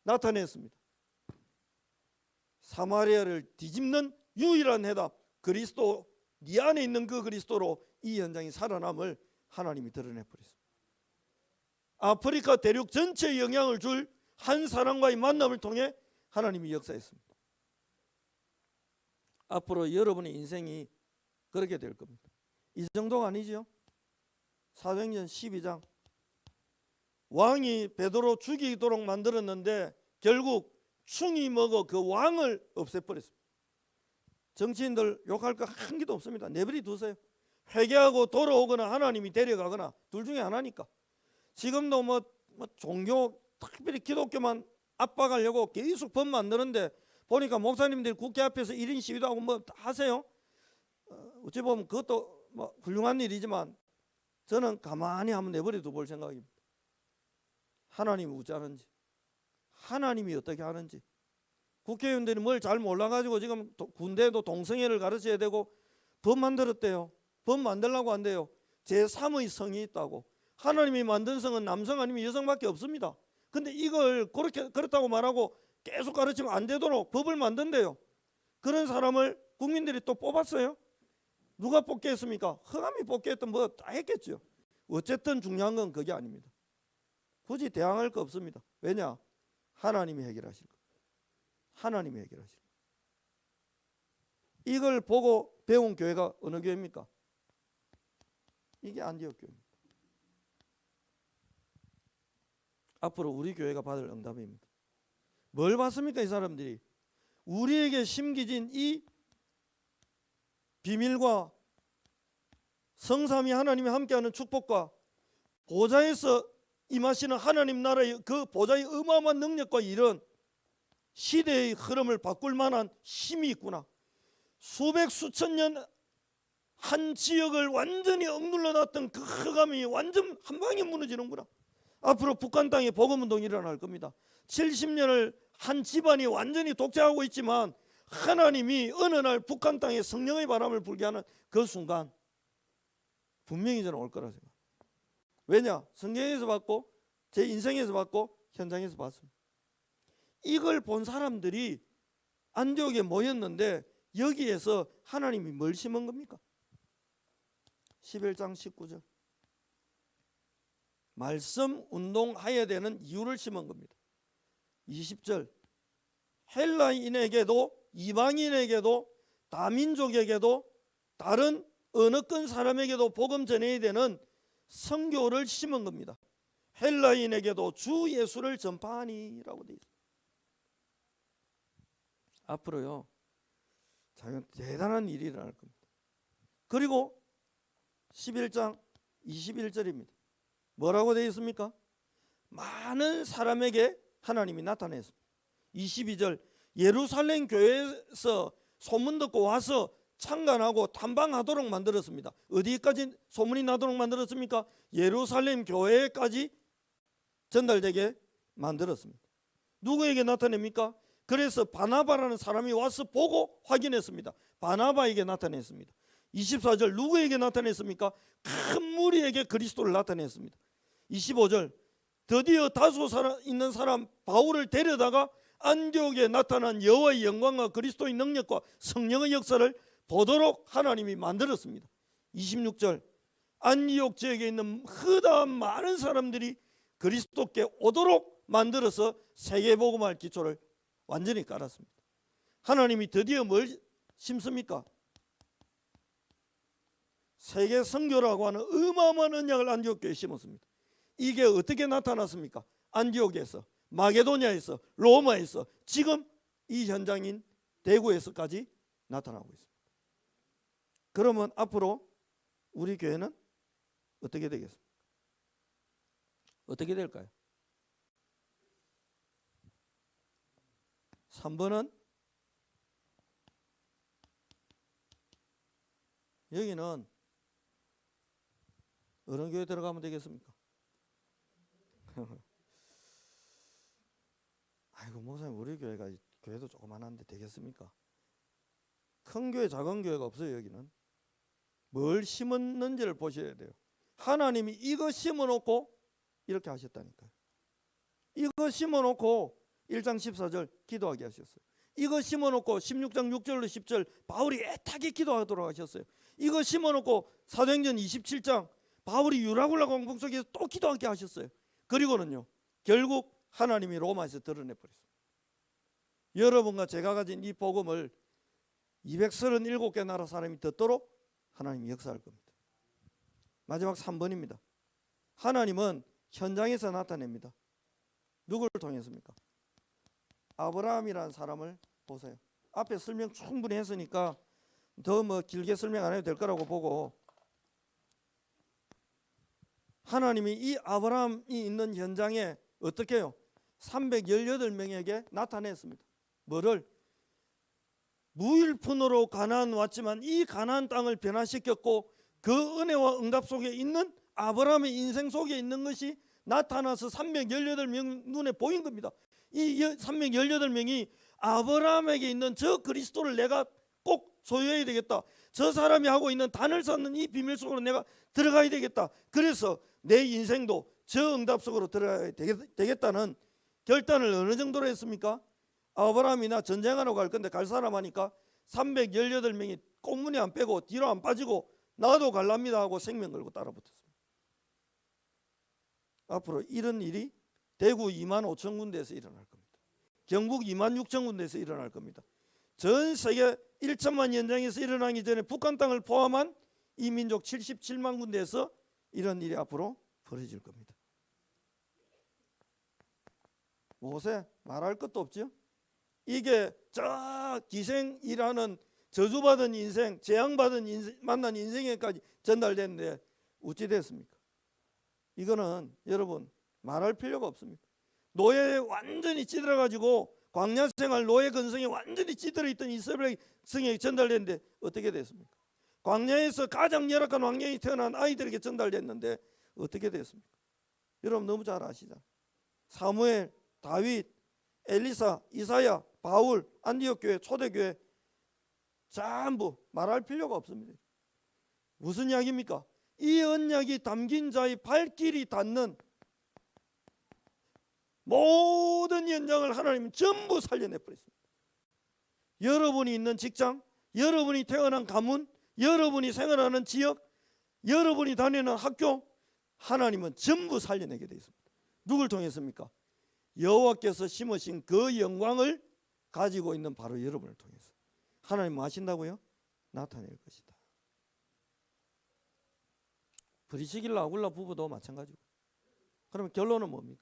나타냈습니다. 사마리아를 뒤집는 유일한 해답, 그리스도, 네 안에 있는 그 그리스도로 이 현장이 살아남을 하나님이 드러내버렸습니다. 아프리카 대륙 전체에 영향을 줄 한 사람과의 만남을 통해 하나님이 역사했습니다. 앞으로 여러분의 인생이 그렇게 될 겁니다. 이 정도가 아니죠. 사도행전 12장 왕이 베드로 죽이도록 만들었는데 결국 충이 먹어 그 왕을 없애버렸습니다. 정치인들 욕할 거 한 개도 없습니다. 내버려 두세요. 회개하고 돌아오거나 하나님이 데려가거나 둘 중에 하나니까. 지금도 뭐 종교 특별히 기독교만 압박하려고 계속 법 만드는데 보니까 목사님들이 국회 앞에서 1인 시위도 하고 뭐 다 하세요. 어찌 보면 그것도 뭐 훌륭한 일이지만 저는 가만히 한번 내버려 두볼 생각입니다. 하나님이 어찌하는지, 하나님이 어떻게 하는지. 국회의원들이 뭘 잘 몰라가지고 지금 군대도 동성애를 가르쳐야 되고 법 만들었대요. 법 만들라고 한대요. 제3의 성이 있다고. 하나님이 만든 성은 남성 아니면 여성밖에 없습니다. 근데 이걸 그렇다고 말하고 계속 가르치면 안 되도록 법을 만든대요. 그런 사람을 국민들이 또 뽑았어요. 누가 뽑게 했습니까? 허감이 뽑게 했던 뭐 다 했겠죠. 어쨌든 중요한 건 그게 아닙니다. 굳이 대항할 거 없습니다. 왜냐? 하나님이 해결하실 거. 하나님이 해결하실 거. 이걸 보고 배운 교회가 어느 교회입니까? 이게 안디옥 교회입니다. 앞으로 우리 교회가 받을 응답입니다. 뭘 받습니까? 이 사람들이 우리에게 심겨진 이 비밀과 성삼위 하나님이 함께하는 축복과 보좌에서 임하시는 하나님 나라의 그 보좌의 어마어마한 능력과 이런 시대의 흐름을 바꿀 만한 힘이 있구나. 수백 수천 년 한 지역을 완전히 억눌러 놨던 그 흑암이 완전 한 방에 무너지는구나. 앞으로 북한 땅에 복음운동이 일어날 겁니다. 70년을 한 집안이 완전히 독재하고 있지만 하나님이 어느 날 북한 땅에 성령의 바람을 불게 하는 그 순간 분명히 저는 올 거라 생각합니다. 왜냐? 성경에서 봤고 제 인생에서 봤고 현장에서 봤습니다. 이걸 본 사람들이 안디옥에 모였는데 여기에서 하나님이 뭘 심은 겁니까? 11장 19절 말씀 운동해야 되는 이유를 심은 겁니다. 20절 헬라인에게도 이방인에게도 다민족에게도 다른 어느 건 사람에게도 복음 전해야 되는 선교를 심은 겁니다. 헬라인에게도 주 예수를 전파하니라고 되어 있습니다. 앞으로요 자연 대단한 일이 일어날 겁니다. 그리고 11장 21절입니다. 뭐라고 되어 있습니까? 많은 사람에게 하나님이 나타냈습니다. 22절 예루살렘 교회에서 소문 듣고 와서 창간하고 탐방하도록 만들었습니다. 어디까지 소문이 나도록 만들었습니까? 예루살렘 교회까지 전달되게 만들었습니다. 누구에게 나타냅니까? 그래서 바나바라는 사람이 와서 보고 확인했습니다. 바나바에게 나타냈습니다. 24절 누구에게 나타냈습니까? 큰 무리에게 그리스도를 나타냈습니다. 25절 드디어 다소 있는 사람 바울을 데려다가 안디옥에 나타난 여호와의 영광과 그리스도의 능력과 성령의 역사를 보도록 하나님이 만들었습니다. 26절 안디옥 지역에 있는 허다한 많은 사람들이 그리스도께 오도록 만들어서 세계복음할 기초를 완전히 깔았습니다. 하나님이 드디어 뭘 심습니까? 세계 선교라고 하는 어마어마한 언약을 안디옥 교회에 심었습니다. 이게 어떻게 나타났습니까? 안디옥에서, 마게도냐에서, 로마에서, 지금 이 현장인 대구에서까지 나타나고 있습니다. 그러면 앞으로 우리 교회는 어떻게 되겠습니까? 어떻게 될까요? 3번은 여기는 어느 교회 들어가면 되겠습니까? 아이고 목사님 우리 교회가 교회도 조그만한데 되겠습니까? 큰 교회 작은 교회가 없어요. 여기는 뭘 심었는지를 보셔야 돼요. 하나님이 이거 심어놓고 이렇게 하셨다니까요. 이거 심어놓고 1장 14절 기도하게 하셨어요. 이거 심어놓고 16장 6절로 10절 바울이 애타게 기도하도록 하셨어요. 이거 심어놓고 사도행전 27장 바울이 유라굴라 광풍 속에서 또 기도하게 하셨어요. 그리고는요 결국 하나님이 로마에서 드러내버렸습니다. 여러분과 제가 가진 이 복음을 237개 나라 사람이 듣도록 하나님이 역사할 겁니다. 마지막 3번입니다. 하나님은 현장에서 나타냅니다. 누구를 통해서입니까? 아브라함이라는 사람을 보세요. 앞에 설명 충분히 했으니까 더 뭐 길게 설명 안 해도 될 거라고 보고, 하나님이 이 아브라함이 있는 현장에 어떻게 해요? 318명에게 나타냈습니다. 뭐를? 무일푼으로 가나안 왔지만 이 가나안 땅을 변화시켰고, 그 은혜와 응답 속에 있는 아브라함의 인생 속에 있는 것이 나타나서 318명 눈에 보인 겁니다. 이 318명이 아브라함에게 있는 저 그리스도를 내가 꼭 소유해야 되겠다. 저 사람이 하고 있는 단을 쌓는 이 비밀 속으로 내가 들어가야 되겠다. 그래서 내 인생도 저 응답 속으로 들어가야 되겠다는 결단을 어느 정도로 했습니까? 아브라함이나 전쟁하러 갈 건데 갈 사람 하니까 318명이 꽁무니 안 빼고 뒤로 안 빠지고 나도 갈랍니다 하고 생명 걸고 따라붙었습니다. 앞으로 이런 일이 대구 2만 5천 군데에서 일어날 겁니다. 경북 2만 6천 군데에서 일어날 겁니다. 전 세계 1천만 현장에서 일어나기 전에 북한 땅을 포함한 이민족 77만 군데에서 이런 일이 앞으로 벌어질 겁니다. 모세 말할 것도 없죠. 이게 저 기생이라는 저주받은 인생, 재앙받은 인생, 만난 인생에까지 전달됐는데 어찌 됐습니까? 이거는 여러분 말할 필요가 없습니다. 노예에 완전히 찌들어가지고 광야 생활 노예 근성에 완전히 찌들어 있던 이스라엘 백성에게 전달됐는데 어떻게 됐습니까? 광야에서 가장 열악한 왕년이 태어난 아이들에게 전달됐는데 어떻게 됐습니까? 여러분 너무 잘 아시잖아요. 사무엘, 다윗, 엘리사, 이사야, 바울, 안디옥 교회, 초대교회 전부 말할 필요가 없습니다. 무슨 이야기입니까? 이 언약이 담긴 자의 발길이 닿는 모든 현장을 하나님은 전부 살려내버렸습니다. 여러분이 있는 직장, 여러분이 태어난 가문, 여러분이 생활하는 지역, 여러분이 다니는 학교, 하나님은 전부 살려내게 되어 있습니다. 누굴 통해서입니까? 여호와께서 심으신 그 영광을 가지고 있는 바로 여러분을 통해서. 하나님 뭐 하신다고요? 나타낼 것이다. 브리시길라 아굴라 부부도 마찬가지고. 그러면 결론은 뭡니까?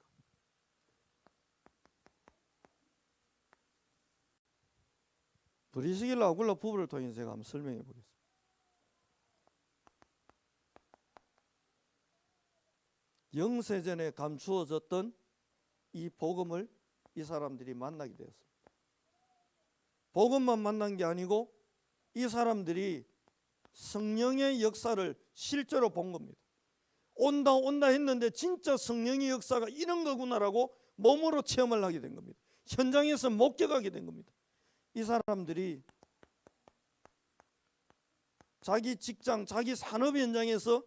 브리시길라 아굴라 부부를 통해서 제가 한번 설명해 보겠습니다. 영세전에 감추어졌던 이 복음을 이 사람들이 만나게 되었습니다. 복음만 만난 게 아니고 이 사람들이 성령의 역사를 실제로 본 겁니다. 온다 했는데 진짜 성령의 역사가 이런 거구나라고 몸으로 체험을 하게 된 겁니다. 현장에서 목격하게 된 겁니다. 이 사람들이 자기 직장, 자기 산업 현장에서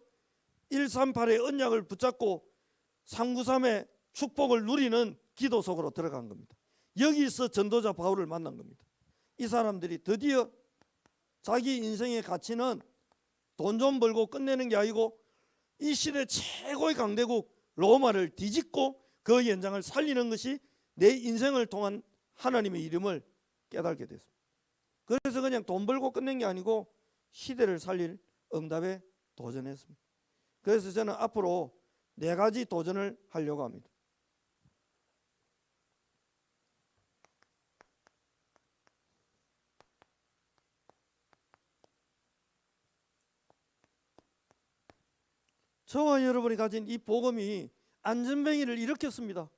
138의 언약을 붙잡고 393의 축복을 누리는 기도 속으로 들어간 겁니다. 여기서 전도자 바울을 만난 겁니다. 이 사람들이 드디어 자기 인생의 가치는 돈 좀 벌고 끝내는 게 아니고 이 시대 최고의 강대국 로마를 뒤집고 그 현장을 살리는 것이 내 인생을 통한 하나님의 이름을 깨닫게 됐습니다. 그래서 그냥 돈 벌고 끝낸 게 아니고 시대를 살릴 응답에 도전했습니다. 그래서 저는 앞으로 4가지 도전을 하려고 합니다. 저와 여러분이 가진 이 복음이 안전뱅이를 일으켰습니다.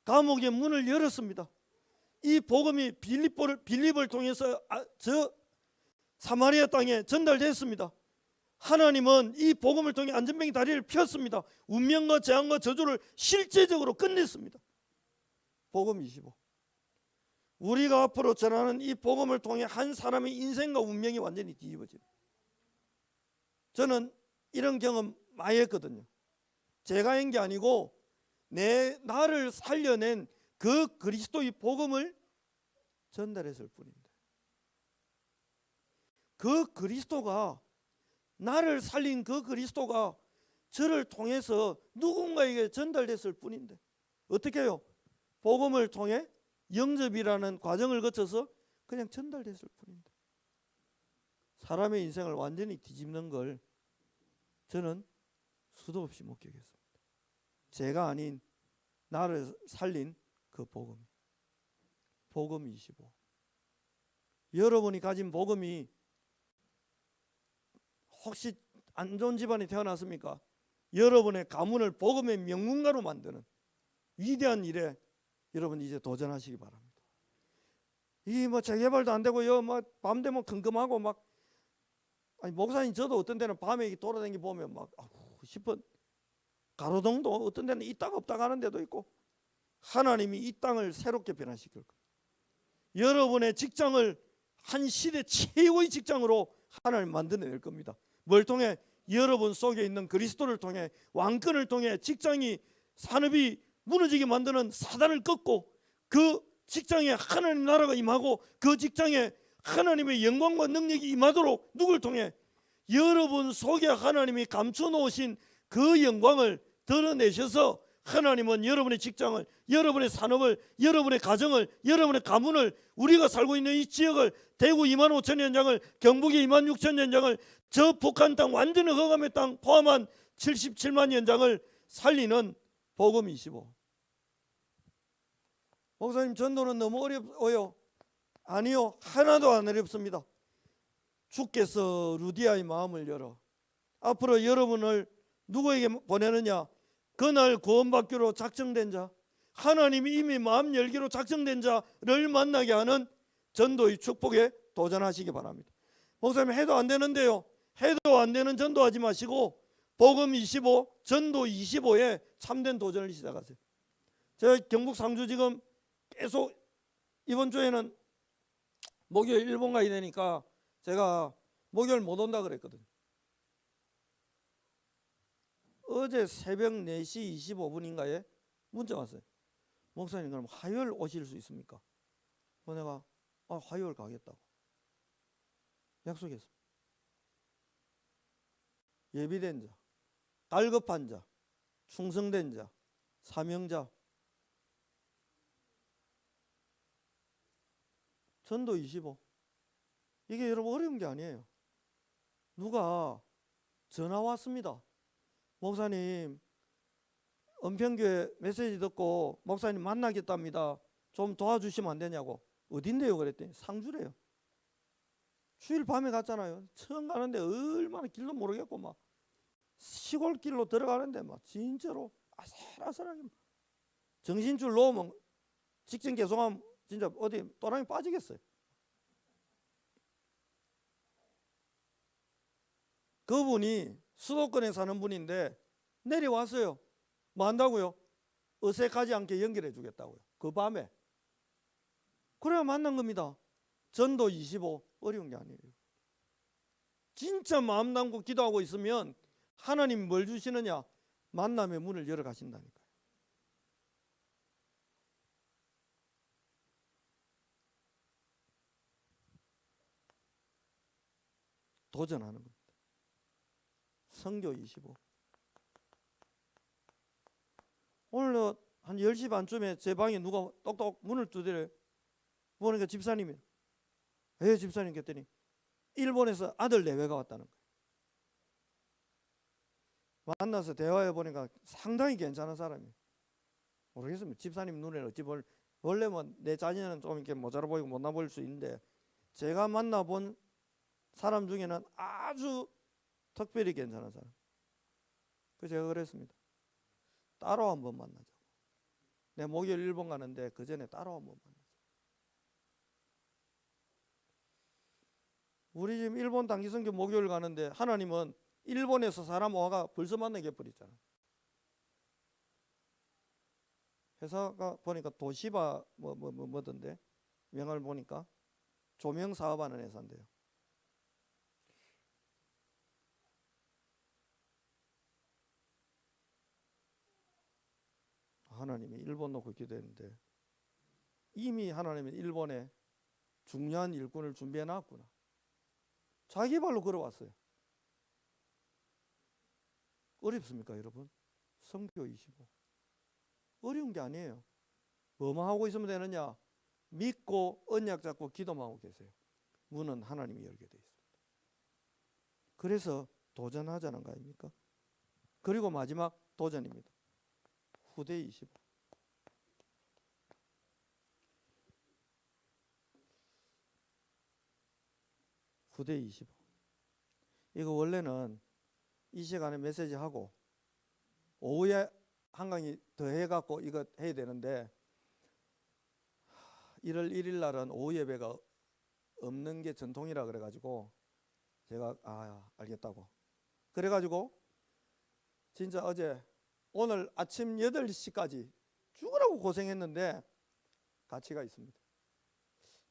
감옥의 문을 열었습니다. 이 복음이 빌립을 통해서 저 사마리아 땅에 전달됐습니다. 하나님은 이 복음을 통해 안전뱅이 다리를 폈습니다. 운명과 재앙과 저주를 실제적으로 끝냈습니다. 복음 25. 우리가 앞으로 전하는 이 복음을 통해 한 사람의 인생과 운명이 완전히 뒤집어집니다. 저는 이런 경험 많이 했거든요. 제가 한 게 아니고 나를 살려낸 그 그리스도의 복음을 전달했을 뿐입니다. 그 그리스도가, 나를 살린 그 그리스도가 저를 통해서 누군가에게 전달됐을 뿐인데 어떻게 해요? 복음을 통해 영접이라는 과정을 거쳐서 그냥 전달됐을 뿐인데 사람의 인생을 완전히 뒤집는 걸 저는 수도 없이 목격했습니다. 제가 아닌 나를 살린 그 복음. 복음 25. 여러분이 가진 복음이 혹시 안 좋은 집안에 태어났습니까? 여러분의 가문을 복음의 명문가로 만드는 위대한 일에 여러분 이제 도전하시기 바랍니다. 이 뭐 재개발도 안 되고요, 막 밤 되면 금금하고 막, 아니 목사님 저도 어떤 데는 밤에 돌아다니 보면 막 싶은 가로등도 어떤 데는 있다가 없다가 하는 데도 있고, 하나님이 이 땅을 새롭게 변화시킬 거예요. 여러분의 직장을 한 시대 최고의 직장으로 하나님 만들어낼 겁니다. 뭘 통해? 여러분 속에 있는 그리스도를 통해, 왕권을 통해 직장이, 산업이 무너지게 만드는 사단을 꺾고 그 직장에 하나님 나라가 임하고 그 직장에 하나님의 영광과 능력이 임하도록 누굴 통해? 여러분 속에 하나님이 감춰 놓으신 그 영광을 드러내셔서 하나님은 여러분의 직장을, 여러분의 산업을, 여러분의 가정을, 여러분의 가문을, 우리가 살고 있는 이 지역을, 대구 2만 5천 현장을, 경북의 2만 6천 현장을, 저 북한 땅 완전히 흑암의 땅 포함한 77만 현장을 살리는 복음 25. 목사님 전도는 너무 어려워요. 아니요, 하나도 안 어렵습니다. 주께서 루디아의 마음을 열어 앞으로 여러분을 누구에게 보내느냐? 그날 구원받기로 작정된 자, 하나님이 이미 마음 열기로 작정된 자를 만나게 하는 전도의 축복에 도전하시기 바랍니다. 목사님 해도 안 되는데요. 해도 안 되는 전도하지 마시고 복음 25, 전도 25에 참된 도전을 시작하세요. 제가 경북 상주 지금 계속 이번 주에는 목요일 일본 가야 되니까 제가 목요일 못 온다 그랬거든요. 어제 새벽 4시 25분인가에 문자 왔어요. 목사님 그럼 화요일 오실 수 있습니까? 내가 화요일 가겠다고 약속했습니다. 예비된 자, 갈급한 자, 충성된 자, 사명자, 전도 25. 이게 여러분 어려운 게 아니에요. 누가 전화 왔습니다. 목사님 은평교회 메시지 듣고 목사님 만나겠답니다. 좀 도와주시면 안 되냐고. 어딘데요? 그랬더니 상주래요. 주일 밤에 갔잖아요. 처음 가는데 얼마나 길도 모르겠고 막 시골 길로 들어가는데 막 진짜로 아슬아슬하게 정신줄 놓으면 직전 계속하면 진짜 어디 또랑이 빠지겠어요. 그분이 수도권에 사는 분인데 내려왔어요. 뭐 한다고요? 어색하지 않게 연결해 주겠다고요. 그 밤에. 그래야 만난 겁니다. 전도 25 어려운 게 아니에요. 진짜 마음 담고 기도하고 있으면 하나님 뭘 주시느냐? 만남의 문을 열어 가신다니까요. 도전하는 겁니다. 선교 25. 오늘 한 10시 반쯤에 제 방에 누가 똑똑 문을 두드려요. 보니까 집사님이에요. 왜 집사님 했더니 일본에서 아들 내외가 왔다는 거예요. 만나서 대화해 보니까 상당히 괜찮은 사람이에요. 모르겠습니다. 집사님 눈에는 어찌 원래 뭐 내 자녀는 좀 이렇게 모자라 보이고 못나 보일 수 있는데 제가 만나본 사람 중에는 아주 특별히 괜찮은 사람. 그래서 제가 그랬습니다. 따로 한번 만나자고. 내가 목요일 일본 가는데 그 전에 따로 한번 만나자. 우리 지금 일본 단기선교 목요일 가는데 하나님은 일본에서 사람 와가 벌써 만나게 해버리잖아요. 회사가 보니까 도시바 뭐던데 명함을 보니까 조명 사업하는 회사인데요. 하나님이 일본 놓고 기도했는데 이미 하나님은 일본에 중요한 일꾼을 준비해 놨구나. 자기 발로 걸어왔어요. 어렵습니까 여러분? 선교 25 어려운 게 아니에요. 뭐만 하고 있으면 되느냐? 믿고 언약 잡고 기도만 하고 계세요. 문은 하나님이 열게 되어 있습니다. 그래서 도전하자는 거 아닙니까? 그리고 마지막 도전입니다. 후대 25. 후대 25. 이거 원래는 이 시간에 메시지 하고 오후에 한 강의 더 해갖고 이거 해야 되는데 1월 1일 날은 오후 예배가 없는 게 전통이라 그래가지고 제가 알겠다고 그래가지고 진짜 어제 오늘 아침 8시까지 죽으라고 고생했는데 가치가 있습니다.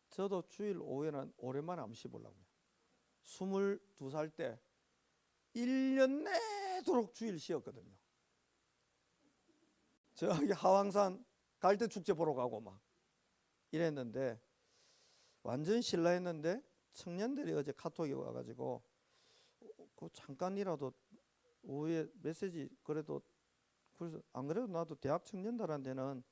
저도 주일 오후에는 오랜만에 한번 쉬보려고요. 22살 때 1년 내도록 주일 쉬었거든요. 저기 하왕산 갈대축제 보러 가고 막 이랬는데 완전 신라했는데 청년들이 어제 카톡이 와가지고 그 잠깐이라도 오후에 메시지 그래도 그래서 안 그래도 나도 대학 청년들한테는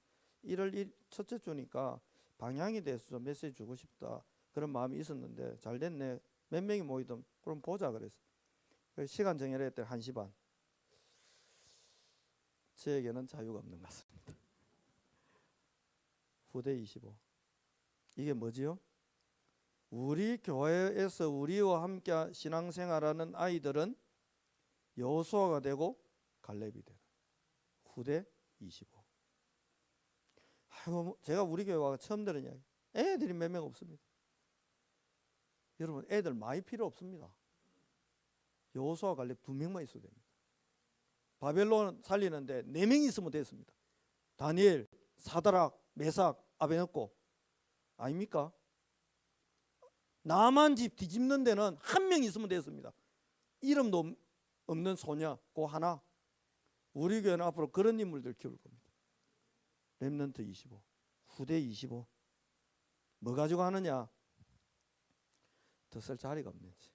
1월 1 첫째 주니까 방향에 대해서 좀 메시지 주고 싶다 그런 마음이 있었는데 잘 됐네. 몇 명이 모이든 그럼 보자 그랬어. 시간 정해라 했더니 1시 반. 저에게는 자유가 없는 것 같습니다. 후대 25. 이게 뭐지요? 우리 교회에서 우리와 함께 신앙생활하는 아이들은 여호수아가 되고 갈렙이 되는 후대 25. 아이고, 제가 우리 교회 와서 처음 들은 이야기. 애들이 몇 명 없습니다. 여러분 애들 많이 필요 없습니다. 여호수아 갈렙 2명만 있어도 됩니다. 바벨론 살리는데 4명이 있으면 됐습니다. 다니엘, 사드락, 메삭, 아베느고 아닙니까? 남한 집 뒤집는 데는 1명 있으면 됐습니다. 이름도 없는 소녀 그 하나. 우리 교회는 앞으로 그런 인물들 키울 겁니다. 렘넌트 25, 후대 25. 뭐 가지고 하느냐? 더 쓸 자리가 없는지.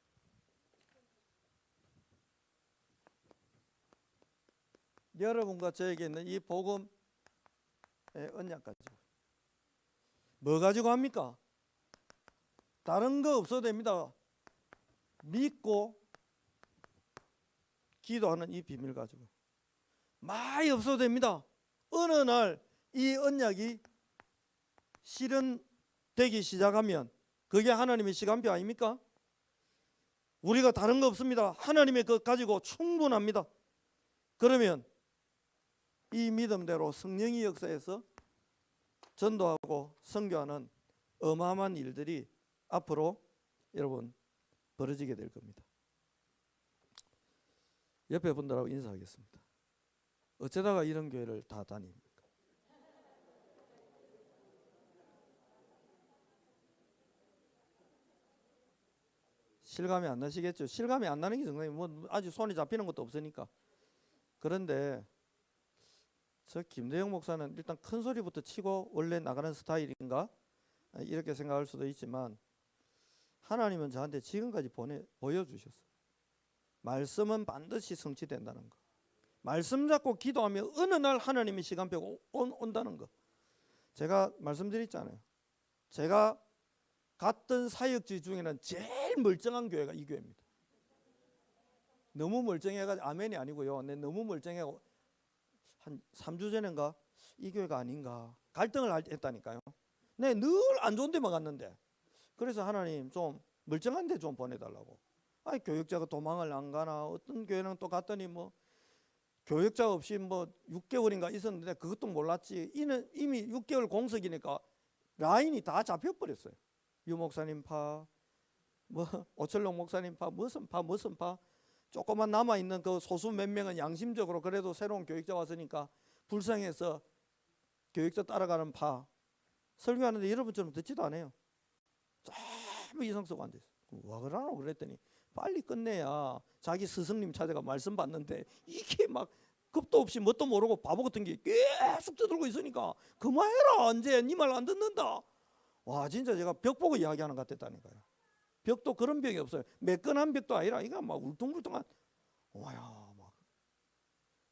여러분과 저에게 있는 이 복음의 언약 가지고 뭐 가지고 합니까? 다른 거 없어도 됩니다. 믿고 기도하는 이 비밀 가지고 많이 없어도 됩니다. 어느 날 이 언약이 실현되기 시작하면 그게 하나님의 시간표 아닙니까? 우리가 다른 거 없습니다. 하나님의 것 가지고 충분합니다. 그러면 이 믿음대로 성령의 역사에서 전도하고 선교하는 어마어마한 일들이 앞으로 여러분 벌어지게 될 겁니다. 옆에 분들하고 인사하겠습니다. 어쩌다가 이런 교회를 다 다닙니까? 실감이 안 나시겠죠? 실감이 안 나는 게 정말 뭐 아직 손이 잡히는 것도 없으니까. 그런데 저 김대영 목사는 일단 큰 소리부터 치고 원래 나가는 스타일인가 이렇게 생각할 수도 있지만 하나님은 저한테 지금까지 보여주셨어요. 말씀은 반드시 성취된다는 거. 말씀 잡고 기도하면 어느 날 하나님의 시간표가 온다는 거. 제가 말씀드렸잖아요. 제가 갔던 사역지 중에는 제일 멀쩡한 교회가 이 교회입니다. 너무 멀쩡해가지고 아멘이 아니고요. 너무 멀쩡해고 한 3주 전인가 이 교회가 아닌가 갈등을 했다니까요. 늘 안 좋은 데만 갔는데 그래서 하나님 좀 멀쩡한 데 좀 보내달라고. 아니 교역자가 도망을 안 가나. 어떤 교회는 또 갔더니 뭐 교역자 없이 뭐 6개월인가 있었는데 그것도 몰랐지. 이는 이미 6개월 공석이니까 라인이 다 잡혀버렸어요. 유 목사님 파, 뭐 오철록 목사님 파, 무슨 파 조금만 남아있는 그 소수 몇 명은 양심적으로 그래도 새로운 교육자 왔으니까 불쌍해서 교육자 따라가는 파. 설교하는데 여러분처럼 듣지도 않아요. 전부 이성석 안 됐어. 와 그러노 그랬더니 빨리 끝내야 자기 스승님 찾아가 말씀 받는데 이게 막 겁도 없이 뭣도 모르고 바보 같은 게 계속 떠들고 있으니까 그만해라. 이제 네 말 안 듣는다. 와 진짜 제가 벽 보고 이야기하는 것 같았다니까요. 벽도 그런 벽이 없어요. 매끈한 벽도 아니라 이거 막 울퉁불퉁한. 와야 막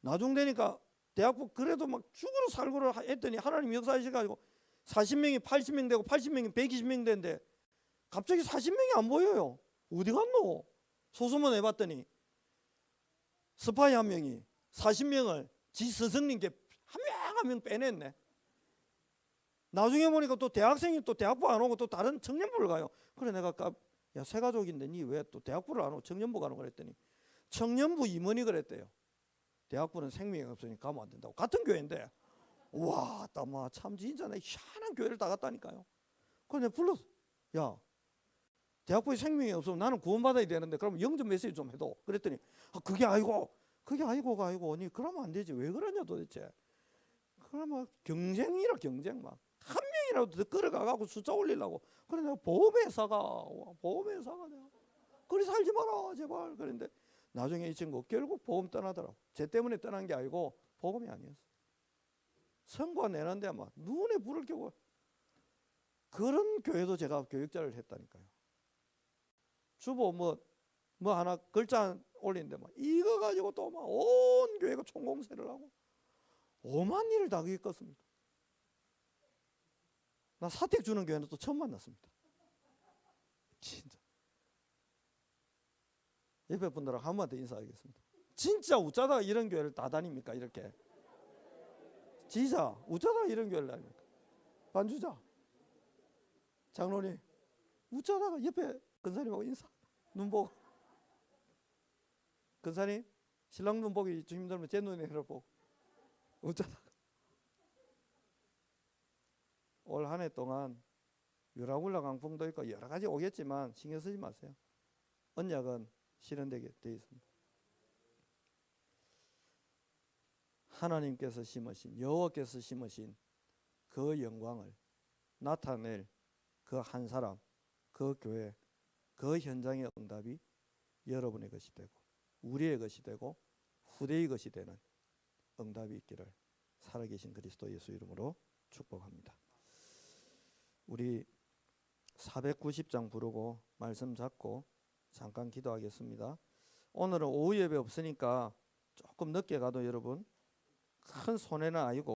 나중 되니까 대학부 그래도 막 죽으러 살고를 했더니 하나님 역사하셔가지고 40명이 80명 되고 80명이 120명 되는데 갑자기 40명이 안 보여요. 어디 갔노? 소수문 해봤더니 스파이 한 명이 40명을 지 스승님께 한 딱 한 명 빼냈네. 나중에 보니까 또 대학생이 또 대학부 안 오고 또 다른 청년부를 가요. 그래 내가 야 새가족인데 니 왜 또 대학부를 안 오고 청년부 가는 거랬더니 청년부 임원이 그랬대요. 대학부는 생명이 없으니 가면 안 된다고. 같은 교회인데 와, 참 진짜 내 희한한 교회를 다 갔다니까요. 그래 내가 불렀어. 야, 대학부에 생명이 없으면 나는 구원받아야 되는데 그럼 영접 메시지 좀 해도. 그랬더니 그게 아니고가 아니고 니 그러면 안 되지. 왜 그러냐 도대체. 그러면 경쟁이라 경쟁 막. 한 명이라도 더 끌어가갖고 숫자 올리려고. 그래 내가 보험회사가 내가 그리 살지 마라 제발. 그런데 나중에 이 친구 결국 보험 떠나더라고. 쟤 때문에 떠난 게 아니고 보험이 아니었어. 선거 내는데 막 눈에 불을 켜고. 그런 교회도 제가 교육자를 했다니까요. 주보 뭐 하나 글자 올리는데 막 이거 가지고 또 막 온 교회가 총공세를 하고 오만 일을 다 겪었습니다. 나 사택 주는 교회는 또 처음 만났습니다. 진짜. 옆에 분들하고 한 번만 더 인사하겠습니다. 진짜 웃자다가 이런 교회를 다 다닙니까? 이렇게. 진짜 웃자다가 이런 교회를 다닙니까? 반주자. 장로님. 웃자다가 옆에 근사님하고 인사. 눈 보고. 근사님. 신랑 눈 보기 좀 힘들면 제 눈에 보고. 웃자다가. 올 한 해 동안 유라굴라 강풍도 있고 여러 가지 오겠지만 신경 쓰지 마세요. 언약은 실현되게 되어 있습니다. 하나님께서 심으신 여호와께서 심으신 그 영광을 나타낼 그 한 사람, 그 교회, 그 현장의 응답이 여러분의 것이 되고 우리의 것이 되고 후대의 것이 되는 응답이 있기를 살아계신 그리스도 예수 이름으로 축복합니다. 우리 490장 부르고 말씀 잡고 잠깐 기도하겠습니다. 오늘은 오후 예배 없으니까 조금 늦게 가도 여러분 큰 손해는 아니고